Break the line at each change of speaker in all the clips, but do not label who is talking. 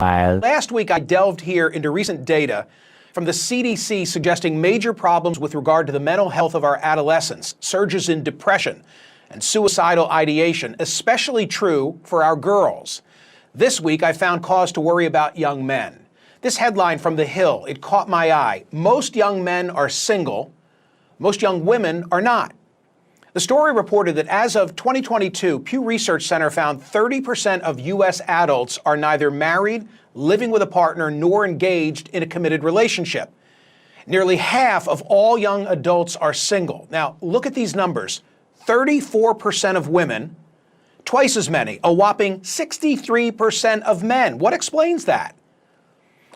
Last week, I delved here into recent data from the CDC suggesting major problems with regard to the mental health of our adolescents, surges in depression and suicidal ideation, especially true for our girls. This week, I found cause to worry about young men. This headline from The Hill, it caught my eye. Most young men are single. Most young women are not. The story reported that as of 2022, Pew Research Center found 30% of U.S. adults are neither married, living with a partner, nor engaged in a committed relationship. Nearly half of all young adults are single. Now, look at these numbers. 34% of women, twice as many, a whopping 63% of men. What explains that?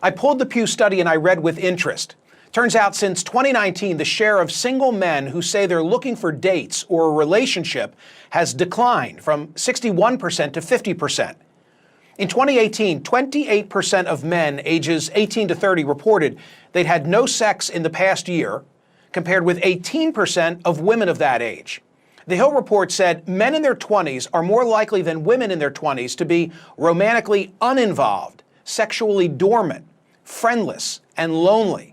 I pulled the Pew study and I read with interest. Turns out since 2019, the share of single men who say they're looking for dates or a relationship has declined from 61% to 50%. In 2018, 28% of men ages 18 to 30 reported they'd had no sex in the past year, compared with 18% of women of that age. The Hill report said men in their 20s are more likely than women in their 20s to be romantically uninvolved, sexually dormant, friendless, and lonely.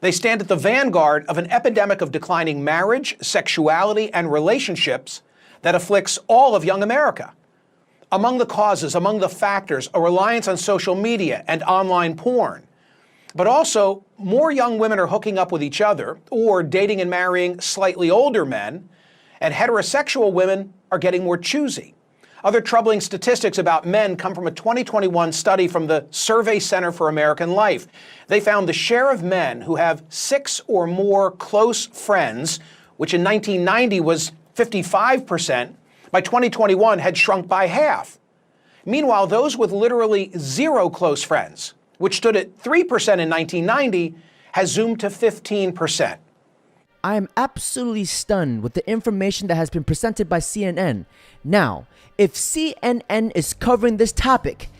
They stand at the vanguard of an epidemic of declining marriage, sexuality, and relationships that afflicts all of young America. Among the causes, among the factors, a reliance on social media and online porn. But also, more young women are hooking up with each other or dating and marrying slightly older men, and heterosexual women are getting more choosy. Other troubling statistics about men come from a 2021 study from the Survey Center for American Life. They found the share of men who have 6 or more close friends, which in 1990 was 55%, by 2021 had shrunk by half. Meanwhile, those with literally 0 close friends, which stood at 3% in 1990, has zoomed to 15%.
I am absolutely stunned with the information that has been presented by CNN. Now, if CNN is covering this topic,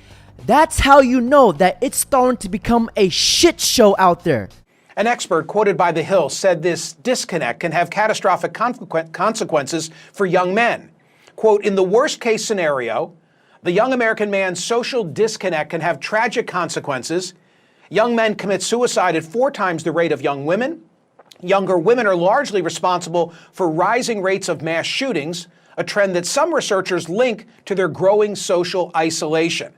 that's how you know that it's starting to become a shit show out there.
An expert quoted by The Hill said this disconnect can have catastrophic consequences for young men. Quote, in the worst case scenario, the young American man's social disconnect can have tragic consequences. Young men commit suicide at 4 times the rate of young women. Younger women are largely responsible for rising rates of mass shootings, a trend that some researchers link to their growing social isolation.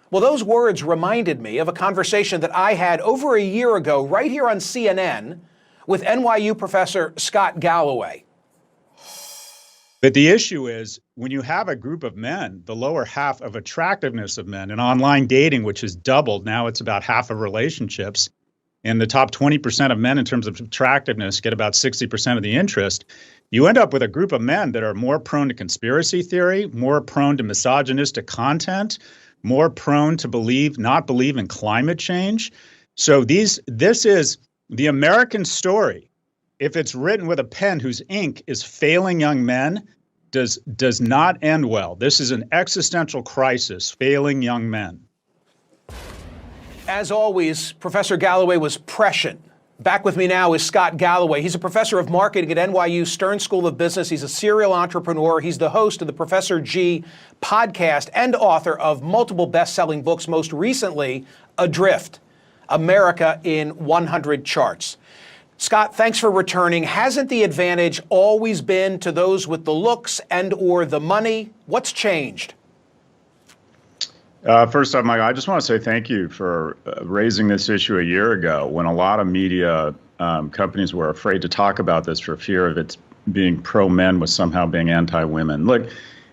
Well, those words reminded me of a conversation that I had over a year ago right here on CNN with NYU professor Scott Galloway.
But the issue is, when you have a group of men, the lower half of attractiveness of men, and online dating, which has doubled, now it's about half of relationships, and the top 20% of men in terms of attractiveness get about 60% of the interest, you end up with a group of men that are more prone to conspiracy theory, more prone to misogynistic content, more prone to not believe in climate change. So this is the American story. If it's written with a pen whose ink is failing young men, does not end well. This is an existential crisis, failing young men.
As always, Professor Galloway was prescient. Back with me now is Scott Galloway. He's a professor of marketing at NYU Stern School of Business. He's a serial entrepreneur. He's the host of the Professor G podcast and author of multiple best-selling books, most recently, Adrift, America in 100 Charts. Scott, thanks for returning. Hasn't the advantage always been to those with the looks and or the money? What's changed?
First off, Michael, I just want to say thank you for raising this issue a year ago when a lot of media companies were afraid to talk about this for fear of it being pro-men with somehow being anti-women. Look,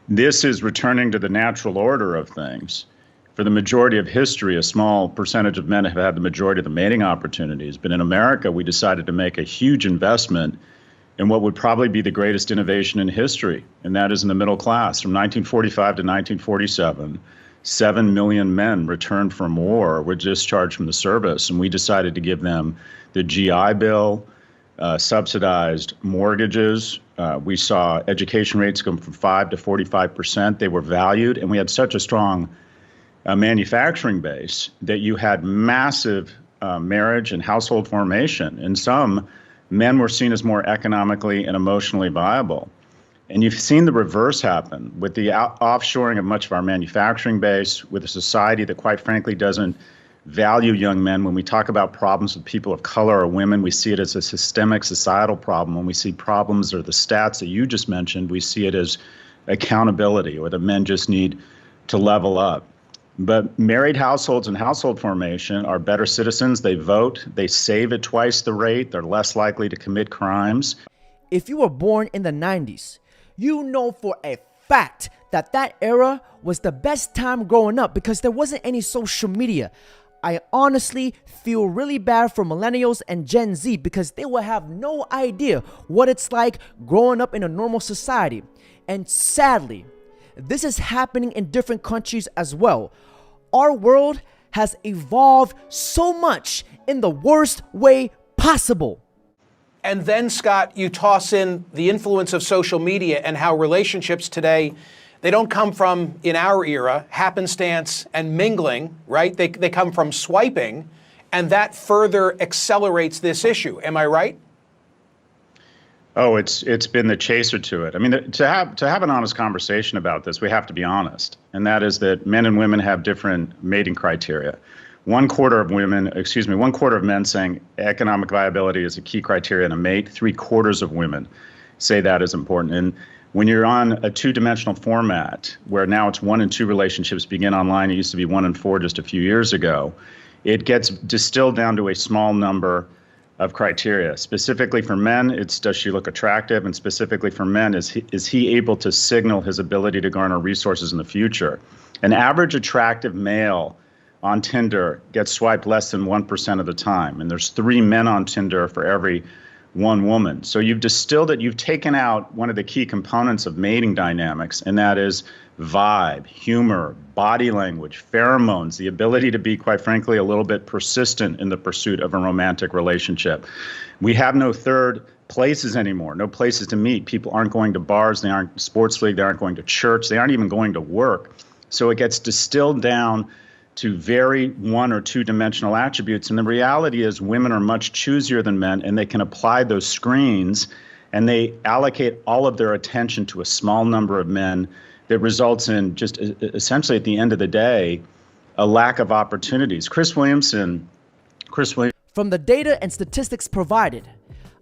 this is returning to the natural order of things. For the majority of history, a small percentage of men have had the majority of the mating opportunities. But in America, we decided to make a huge investment in what would probably be the greatest innovation in history, and that is in the middle class. From 1945 to 1947, 7 million men returned from war were discharged from the service, and we decided to give them the GI Bill, subsidized mortgages. We saw education rates go from 5 to 45%. They were valued, and we had such a strong manufacturing base that you had massive marriage and household formation. And some men were seen as more economically and emotionally viable. And you've seen the reverse happen with the offshoring of much of our manufacturing base, with a society that, quite frankly, doesn't value young men. When we talk about problems with people of color or women, we see it as a systemic societal problem. When we see problems or the stats that you just mentioned, we see it as accountability, or that men just need to level up. But married households and household formation are better citizens. They vote. They save at twice the rate. They're less likely to commit crimes.
If you were born in the 90s, you know for a fact that that era was the best time growing up because there wasn't any social media. I honestly feel really bad for millennials and Gen Z because they will have no idea what it's like growing up in a normal society. And sadly, this is happening in different countries as well. Our world has evolved so much in the worst way possible.
And then, Scott, you toss in the influence of social media and how relationships today, they don't come from, in our era, happenstance and mingling, right? They come from swiping, and that further accelerates this issue. Am I right?
Oh, it's been the chaser to it. I mean, to have an honest conversation about this, we have to be honest, and that is that men and women have different mating criteria. One quarter of men saying economic viability is a key criteria in a mate. 3/4 of women say that is important. And when you're on a two-dimensional format, where now it's 1 and 2 relationships begin online, it used to be 1 and 4 just a few years ago, it gets distilled down to a small number of criteria. Specifically for men, it's does she look attractive? And specifically for men, is he able to signal his ability to garner resources in the future? An average attractive male on Tinder gets swiped less than 1% of the time. And there's 3 men on Tinder for every 1 woman. So you've distilled it, you've taken out one of the key components of mating dynamics, and that is vibe, humor, body language, pheromones, the ability to be, quite frankly, a little bit persistent in the pursuit of a romantic relationship. We have no third places anymore, no places to meet. People aren't going to bars, they aren't sports league, they aren't going to church, they aren't even going to work. So it gets distilled down to very 1 or 2 dimensional attributes. And the reality is women are much choosier than men, and they can apply those screens, and they allocate all of their attention to a small number of men that results in just essentially at the end of the day, a lack of opportunities.
From the data and statistics provided,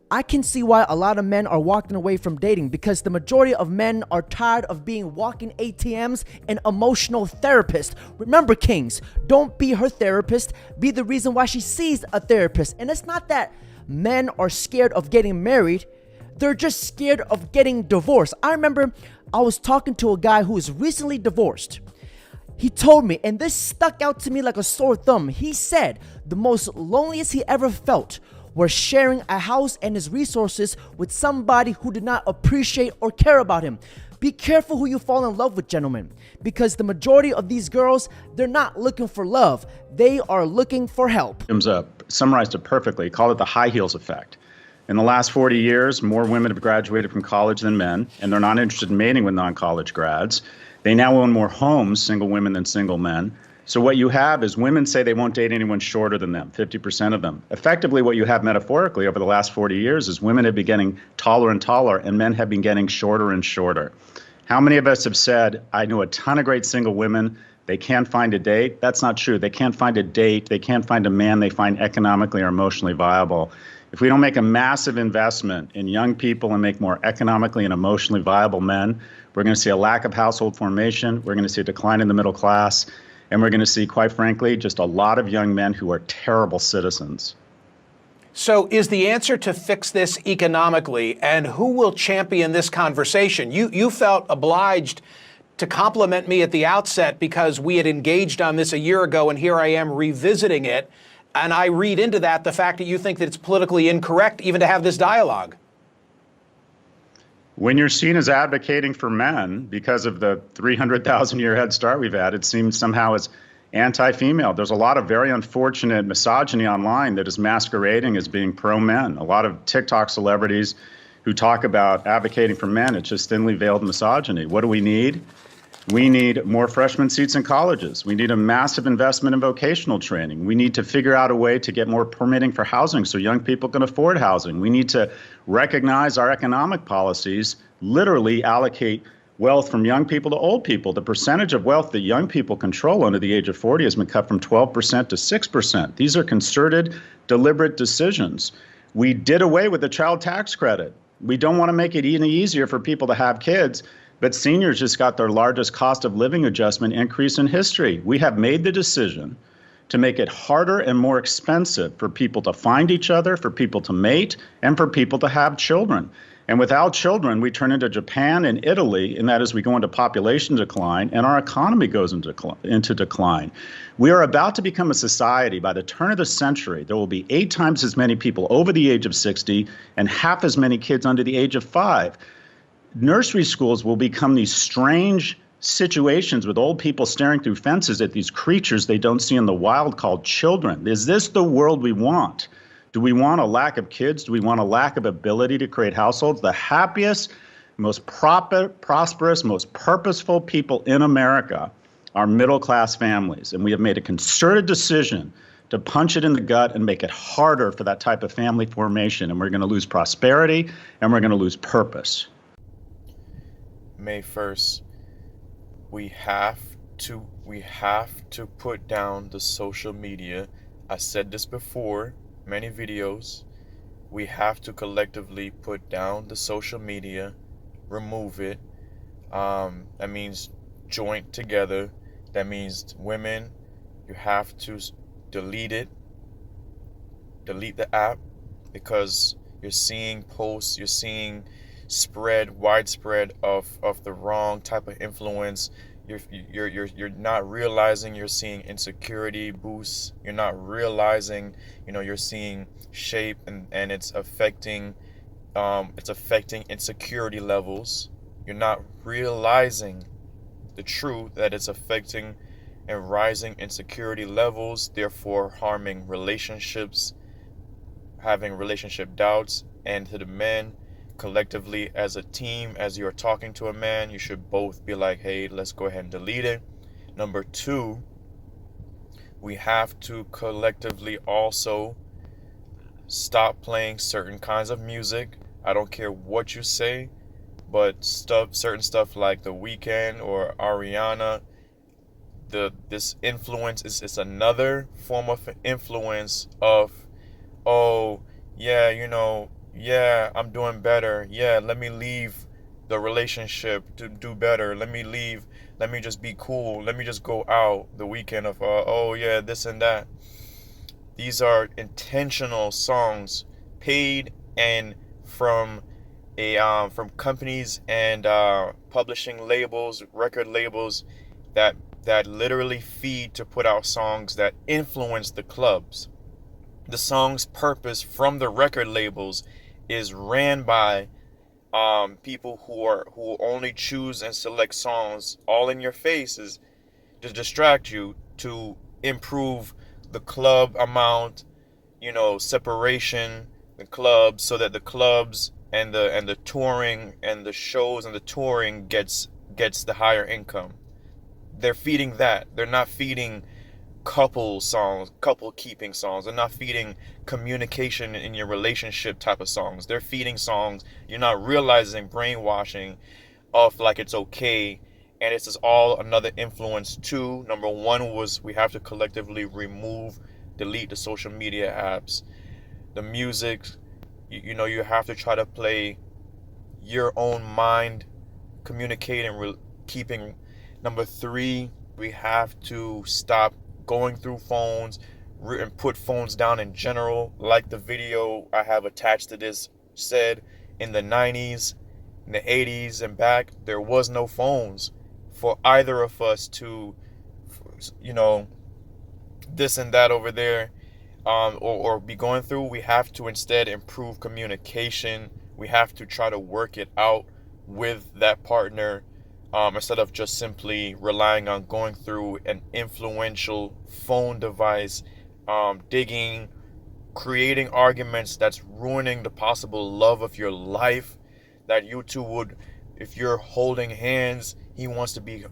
I can see why a lot of men are walking away from dating because the majority of men are tired of being walking ATMs and emotional therapists. Remember, Kings, don't be her therapist. Be the reason why she sees a therapist. And it's not that men are scared of getting married. They're just scared of getting divorced. I remember I was talking to a guy who is recently divorced. He told me, and this stuck out to me like a sore thumb. He said the most loneliest he ever felt were sharing a house and his resources with somebody who did not appreciate or care about him. Be careful who you fall in love with, gentlemen, because the majority of these girls, they're not looking for love. They are looking for help.
Summarized it perfectly. Call it the high heels effect. In the last 40 years, more women have graduated from college than men, and they're not interested in mating with non-college grads. They now own more homes, single women, than single men. So what you have is women say they won't date anyone shorter than them, 50% of them. Effectively, what you have metaphorically over the last 40 years is women have been getting taller and taller, and men have been getting shorter and shorter. How many of us have said, I know a ton of great single women, they can't find a date? That's not true. They can't find a date. They can't find a man they find economically or emotionally viable. If we don't make a massive investment in young people and make more economically and emotionally viable men, we're going to see a lack of household formation. We're going to see a decline in the middle class. And we're going to see, quite frankly, just a lot of young men who are terrible citizens.
So is the answer to fix this economically, and who will champion this conversation? You felt obliged to compliment me at the outset because we had engaged on this a year ago, and here I am revisiting it. And I read into that the fact that you think that it's politically incorrect even to have this dialogue.
When you're seen as advocating for men because of the 300,000-year head start we've had, it seems somehow as anti-female. There's a lot of very unfortunate misogyny online that is masquerading as being pro-men. A lot of TikTok celebrities who talk about advocating for men, it's just thinly veiled misogyny. What do we need? We need more freshman seats in colleges. We need a massive investment in vocational training. We need to figure out a way to get more permitting for housing so young people can afford housing. We need to recognize our economic policies literally allocate wealth from young people to old people. The percentage of wealth that young people control under the age of 40 has been cut from 12% to 6%. These are concerted, deliberate decisions. We did away with the child tax credit. We don't want to make it any easier for people to have kids. But seniors just got their largest cost of living adjustment increase in history. We have made the decision to make it harder and more expensive for people to find each other, for people to mate, and for people to have children. And without children, we turn into Japan and Italy, and that is we go into population decline and our economy goes into decline. We are about to become a society by the turn of the century. There will be 8 times as many people over the age of 60 and half as many kids under the age of 5. Nursery schools will become these strange situations with old people staring through fences at these creatures they don't see in the wild called children. Is this the world we want? Do we want a lack of kids? Do we want a lack of ability to create households? The happiest, most prosperous, most purposeful people in America are middle-class families. And we have made a concerted decision to punch it in the gut and make it harder for that type of family formation. And we're going to lose prosperity and we're going to lose purpose.
May 1st, we have to put down the social media. I said this before, many videos. We have to collectively put down the social media, remove it. That means joint together. That means women, you have to delete it. Delete the app, because you're seeing posts, you're seeing widespread of the wrong type of influence. You're not realizing you're seeing insecurity boosts. You're not realizing, you're seeing shape and it's affecting insecurity levels. You're not realizing the truth that it's affecting and rising insecurity levels, therefore harming relationships, having relationship doubts. And to the men, collectively as a team, as you're talking to a man, you should both be like, hey, let's go ahead and delete it. Number 2, we have to collectively also stop playing certain kinds of music. I don't care what you say, but certain stuff like The Weeknd or Ariana, this influence is another form of influence of, oh yeah, yeah, I'm doing better. Yeah, let me leave the relationship to do better. Let me leave. Let me just be cool. Let me just go out. The weekend of, oh yeah, this and that. These are intentional songs paid and from companies and publishing labels, record labels that literally feed to put out songs that influence the clubs. The song's purpose from the record labels is ran by people who only choose and select songs all in your faces to distract you, to improve the club amount, separation, the clubs, so that the clubs and the touring and the shows and the touring gets the higher income. They're feeding that. They're not feeding couple songs, couple keeping songs. They're not feeding communication in your relationship type of songs. They're feeding songs you're not realizing, brainwashing of like it's okay. And this is all another influence too. Number 1 was we have to collectively delete the social media apps. The music, you have to try to play your own mind, communicating, keeping. Number 3, we have to stop going through phones and put phones down in general. Like the video I have attached to this said, in the 90s, in the 80s and back, there was no phones for either of us to, this and that over there, or be going through. We have to instead improve communication. We have to try to work it out with that partner, instead of just simply relying on going through an influential phone device, digging, creating arguments that's ruining the possible love of your life, that you two would, if you're holding hands, He wants to be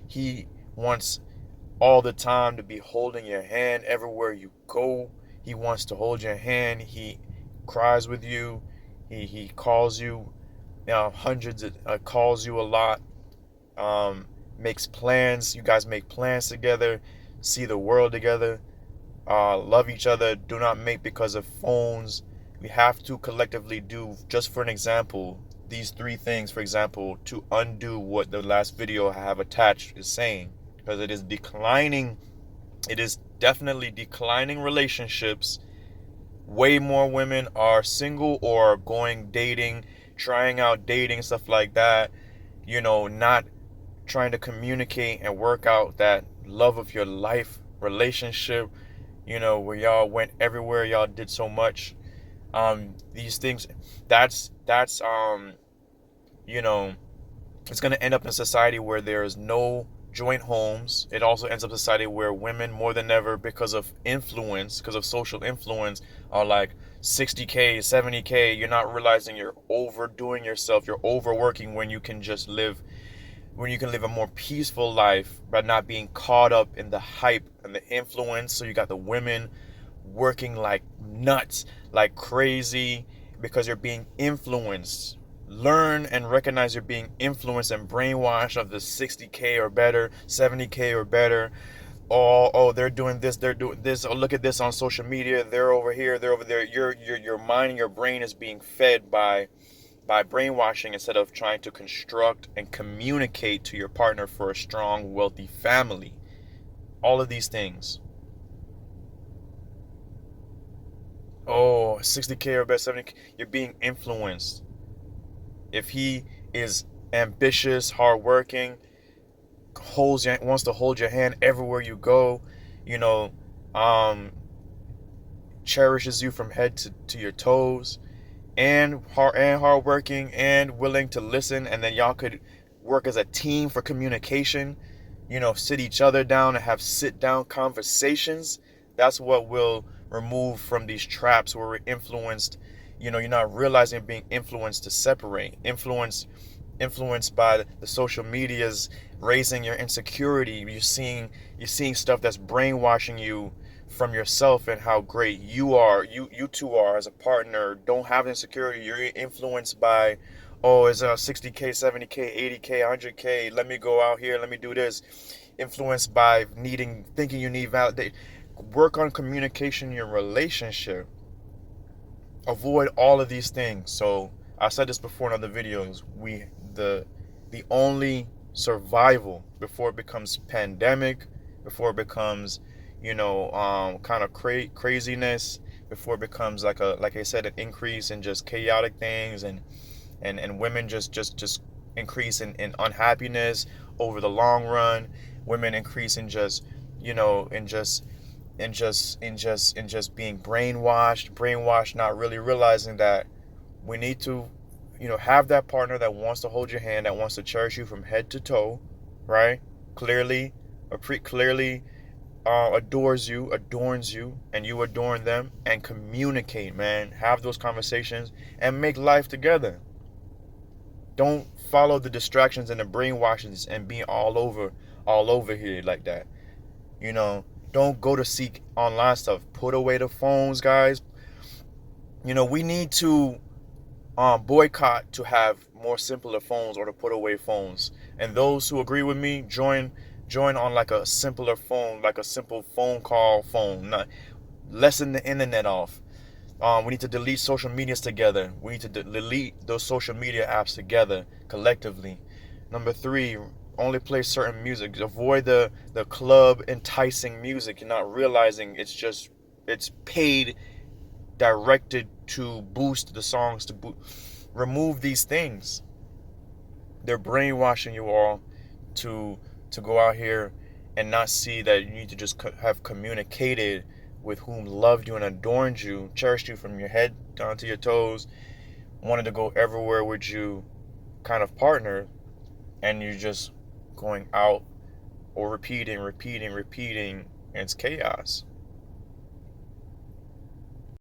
he wants all the time to be holding your hand everywhere you go. He wants to hold your hand. He cries with you. He calls you, hundreds of, calls you a lot. Makes plans. You guys make plans together. See the world together. Love each other. Do not make because of phones. We have to collectively do, just for an example, these three things, for example, to undo what the last video I have attached is saying, because it is declining. It is definitely declining relationships. Way more women are single or going dating, trying out dating, stuff like that. Not trying to communicate and work out that love of your life relationship, where y'all went everywhere, y'all did so much. These things, that's it's going to end up in a society where there is no joint homes. It also ends up in a society where women, more than ever, because of influence, because of social influence, are like 60K, 70K. You're not realizing you're overdoing yourself. You're overworking when you can just live, when you can live a more peaceful life by not being caught up in the hype and the influence. So you got the women working like nuts, like crazy, because you're being influenced. Learn and recognize you're being influenced and brainwashed of the 60K or better, 70K or better. Oh, they're doing this, they're doing this. Oh, look at this on social media. They're over here, they're over there. Your mind and your brain is being fed by brainwashing, instead of trying to construct and communicate to your partner for a strong, wealthy family. All of these things. Oh, 60K or better, 70K. You're being influenced. If he is ambitious, hardworking, wants to hold your hand everywhere you go, cherishes you from head to your toes, and hardworking and willing to listen, and then y'all could work as a team for communication, sit each other down and have sit down conversations. That's what will remove from these traps where we're influenced. You're not realizing being influenced to separate. Influenced by the social medias, raising your insecurity. You're seeing stuff that's brainwashing you from yourself and how great you are. You two are as a partner. Don't have insecurity. You're influenced by, oh, it's 60K, 70K, 80K, 100K. Let me go out here. Let me do this. Influenced by thinking you need validation. Work on communication in your relationship. Avoid all of these things. So I said this before in other videos. The only survival before it becomes pandemic, before it becomes, kind of craziness, before it becomes like I said, an increase in just chaotic things, and women just increase in unhappiness over the long run. Women increase in just, being brainwashed, not really realizing that we need to, have that partner that wants to hold your hand, that wants to cherish you from head to toe, right? Clearly, adores you, adorns you, and you adorn them, and communicate, man. Have those conversations and make life together. Don't follow the distractions and the brainwashes and be all over here like that. Don't go to seek online stuff. Put away the phones, guys. We need to boycott to have more simpler phones, or to put away phones. And those who agree with me, join on like a simpler phone, like a simple phone call phone. Not lessen the internet off. We need to delete social medias together. We need to delete those social media apps together, collectively. Number 3, only play certain music. Avoid the club enticing music. You're not realizing it's paid, directed to boost the songs, remove these things. They're brainwashing you all to go out here and not see that you need to just have communicated with whom loved you and adorned you, cherished you from your head down to your toes, wanted to go everywhere with you kind of partner, and you're just going out or repeating, and it's chaos.